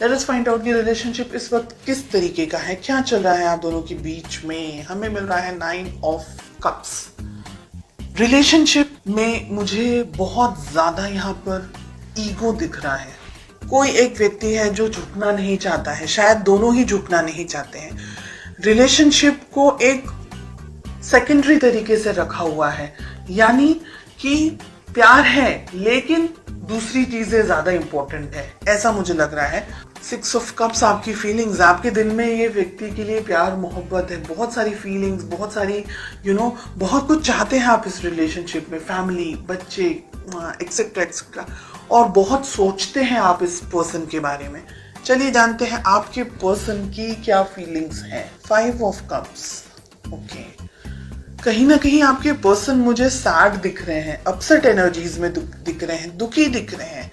Let us find out कि relationship इस वक्त किस तरीके का है, क्या चल रहा है आप दोनों के बीच में। हमें मिल रहा है 9 ऑफ कप्स। रिलेशनशिप में मुझे बहुत ज्यादा यहाँ पर ईगो दिख रहा है। कोई एक व्यक्ति है जो झुकना नहीं चाहता है, शायद दोनों ही झुकना नहीं चाहते हैं। रिलेशनशिप को एक सेकेंडरी तरीके से रखा हुआ है, यानी कि प्यार है लेकिन दूसरी चीजें ज्यादा इंपॉर्टेंट है, ऐसा मुझे लग रहा है। 6 ऑफ कप्स आपकी फीलिंग्स, आपके दिल में ये व्यक्ति के लिए प्यार मोहब्बत है, बहुत सारी फीलिंग्स, बहुत सारी बहुत कुछ चाहते हैं आप इस रिलेशनशिप में, फैमिली, बच्चे, एक्सेट्रा एक्सेट्रा, और बहुत सोचते हैं आप इस पर्सन के बारे में। चलिए जानते हैं आपके पर्सन की क्या फीलिंग्स हैं। 5 ऑफ कप्स। ओके, कहीं ना कहीं आपके पर्सन मुझे सैड दिख रहे हैं, अपसेट एनर्जीज में दिख रहे हैं, दुखी दिख रहे हैं।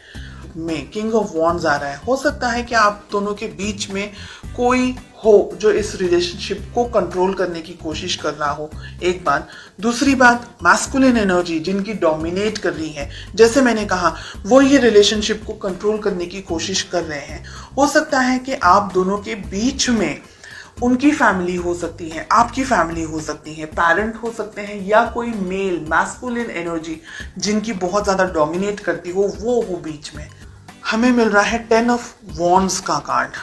में किंग ऑफ वॉन्ड्स आ रहा है। हो सकता है कि आप दोनों के बीच में कोई हो जो इस रिलेशनशिप को कंट्रोल करने की कोशिश कर रहा हो, एक बात। दूसरी बात, मैस्कुलिन एनर्जी जिनकी डोमिनेट कर रही है, जैसे मैंने कहा, वो ये रिलेशनशिप को कंट्रोल करने की कोशिश कर रहे हैं। हो सकता है कि आप दोनों के बीच में उनकी फैमिली हो सकती है, आपकी फैमिली हो सकती है, पेरेंट हो सकते हैं, या कोई मेल मैस्कुलिन एनर्जी जिनकी बहुत ज्यादा डोमिनेट करती हो, वो हो बीच में। हमें मिल रहा है 10 ऑफ वॉन्ड्स का कार्ड।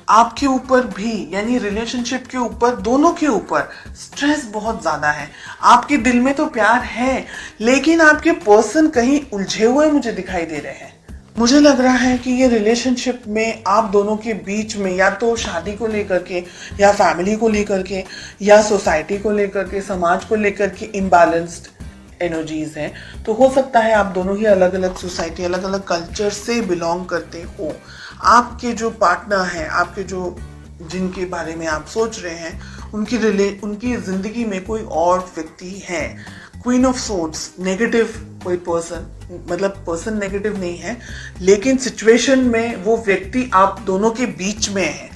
आपके ऊपर भी, यानी रिलेशनशिप के ऊपर, दोनों के ऊपर स्ट्रेस बहुत ज्यादा है। आपके दिल में तो प्यार है लेकिन आपके पर्सन कहीं उलझे हुए मुझे दिखाई दे रहे हैं। मुझे लग रहा है कि ये रिलेशनशिप में आप दोनों के बीच में या तो शादी को लेकर के, या फैमिली को लेकर के, या सोसाइटी को लेकर के, समाज को लेकर के इम्बैलेंस्ड एनर्जीज हैं। तो हो सकता है आप दोनों ही अलग अलग सोसाइटी, अलग अलग कल्चर से बिलोंग करते हो। आपके जो पार्टनर हैं, आपके जो जिनके बारे में आप सोच रहे हैं, उनकी जिंदगी में कोई और व्यक्ति है। क्वीन ऑफ सोर्ड्स, नेगेटिव कोई पर्सन, मतलब पर्सन नेगेटिव नहीं है लेकिन सिचुएशन में वो व्यक्ति आप दोनों के बीच में है।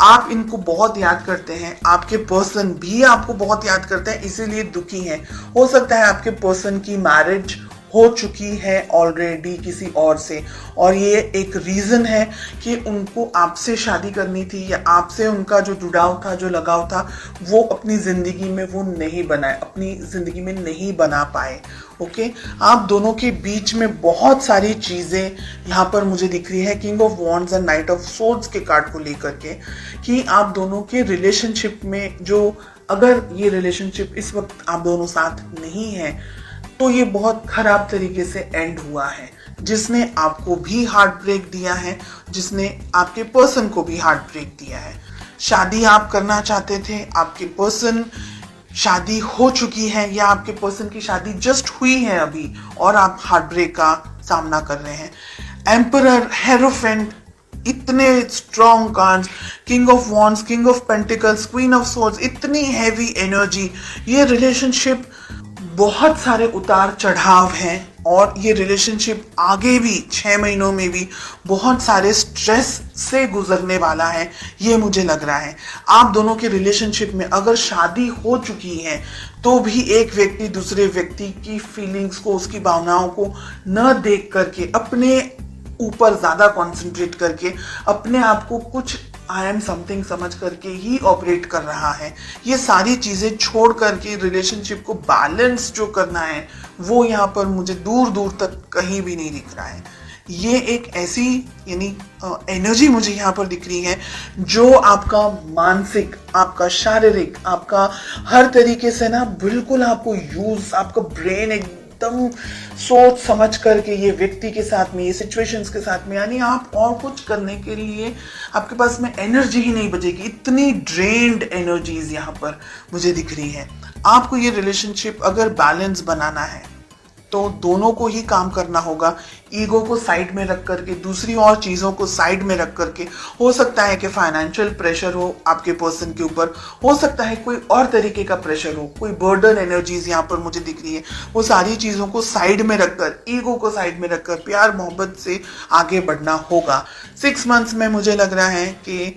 आप इनको बहुत याद करते हैं, आपके पर्सन भी आपको बहुत याद करते हैं, इसीलिए दुखी हैं। हो सकता है आपके पर्सन की मैरिज हो चुकी है ऑलरेडी किसी और से, और ये एक रीजन है कि उनको आपसे शादी करनी थी, या आपसे उनका जो जुड़ाव था, जो लगाव था, वो अपनी जिंदगी में वो नहीं बनाए, अपनी जिंदगी में नहीं बना पाए। ओके, आप दोनों के बीच में बहुत सारी चीजें यहाँ पर मुझे दिख रही है king of wands and night of swords के कार्ड को लेकर के, कि आप दोनों के रिलेशनशिप में जो, अगर ये रिलेशनशिप इस वक्त आप दोनों साथ नहीं है तो ये बहुत खराब तरीके से एंड हुआ है, जिसने आपको भी हार्ट ब्रेक दिया है, जिसने आपके पर्सन को भी हार्ट ब्रेक दिया है। शादी आप करना चाहते थे, आपके पर्सन शादी हो चुकी है, या आपके पर्सन की शादी जस्ट हुई है अभी, और आप हार्ट ब्रेक का सामना कर रहे हैं। एम्परर, हेरोफेंट, इतने strong cards, king of wands, king of pentacles, queen of swords, इतनी हैवी एनर्जी। ये रिलेशनशिप बहुत सारे उतार चढ़ाव हैं, और ये रिलेशनशिप आगे भी 6 महीनों में भी बहुत सारे स्ट्रेस से गुजरने वाला है, ये मुझे लग रहा है। आप दोनों के रिलेशनशिप में अगर शादी हो चुकी है तो भी एक व्यक्ति दूसरे व्यक्ति की फीलिंग्स को, उसकी भावनाओं को न देख करके, अपने ऊपर ज्यादा कंसंट्रेट करके, अपने आप को कुछ आई एम समथिंग समझ करके ही ऑपरेट कर रहा है। ये सारी चीजें छोड़ करके रिलेशनशिप को बैलेंस जो करना है, वो यहाँ पर मुझे दूर दूर तक कहीं भी नहीं दिख रहा है। ये एक ऐसी यानी एनर्जी मुझे यहाँ पर दिख रही है जो आपका मानसिक, आपका शारीरिक, आपका हर तरीके से ना बिल्कुल आपको यूज, आपका ब्रेन एकदम सोच समझ करके ये व्यक्ति के साथ में, ये सिचुएशंस के साथ में, यानी आप और कुछ करने के लिए आपके पास में एनर्जी ही नहीं बचेगी। इतनी ड्रेन्ड एनर्जीज यहाँ पर मुझे दिख रही है। आपको ये रिलेशनशिप अगर बैलेंस बनाना है तो दोनों को ही काम करना होगा। ईगो को साइड में रख करके, दूसरी और चीज़ों को साइड में रख करके, हो सकता है कि फाइनेंशियल प्रेशर हो आपके पर्सन के ऊपर, हो सकता है कोई और तरीके का प्रेशर हो, कोई बर्डन एनर्जीज यहाँ पर मुझे दिख रही है। वो सारी चीज़ों को साइड में रखकर, ईगो को साइड में रखकर प्यार मोहब्बत से आगे बढ़ना होगा। 6 मंथ्स में मुझे लग रहा है कि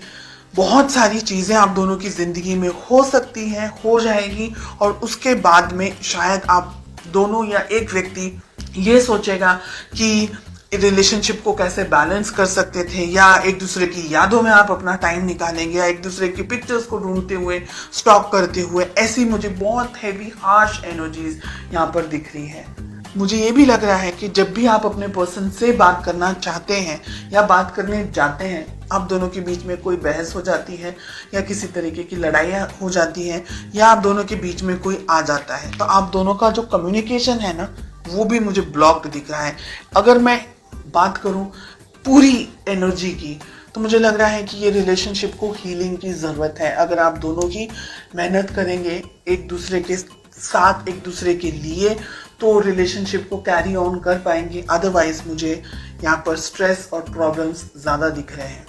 बहुत सारी चीज़ें आप दोनों की ज़िंदगी में हो सकती हैं, हो जाएगी, और उसके बाद में शायद आप दोनों या एक व्यक्ति ये सोचेगा कि रिलेशनशिप को कैसे बैलेंस कर सकते थे, या एक दूसरे की यादों में आप अपना टाइम निकालेंगे, या एक दूसरे की पिक्चर्स को ढूंढते हुए, स्टॉक करते हुए, ऐसी मुझे बहुत हैवी हार्श एनर्जीज यहाँ पर दिख रही है। मुझे ये भी लग रहा है कि जब भी आप अपने पर्सन से बात करना चाहते हैं या बात करने जाते हैं, आप दोनों के बीच में कोई बहस हो जाती है या किसी तरीके की लड़ाइयाँ हो जाती हैं, या आप दोनों के बीच में कोई आ जाता है, तो आप दोनों का जो कम्युनिकेशन है ना, वो भी मुझे ब्लॉक्ड दिख रहा है। अगर मैं बात करूं पूरी एनर्जी की, तो मुझे लग रहा है कि ये रिलेशनशिप को हीलिंग की ज़रूरत है। अगर आप दोनों ही मेहनत करेंगे एक दूसरे के साथ, एक दूसरे के लिए, तो रिलेशनशिप को कैरी ऑन कर पाएंगे। अदरवाइज मुझे यहाँ पर स्ट्रेस और प्रॉब्लम्स ज़्यादा दिख रहे हैं।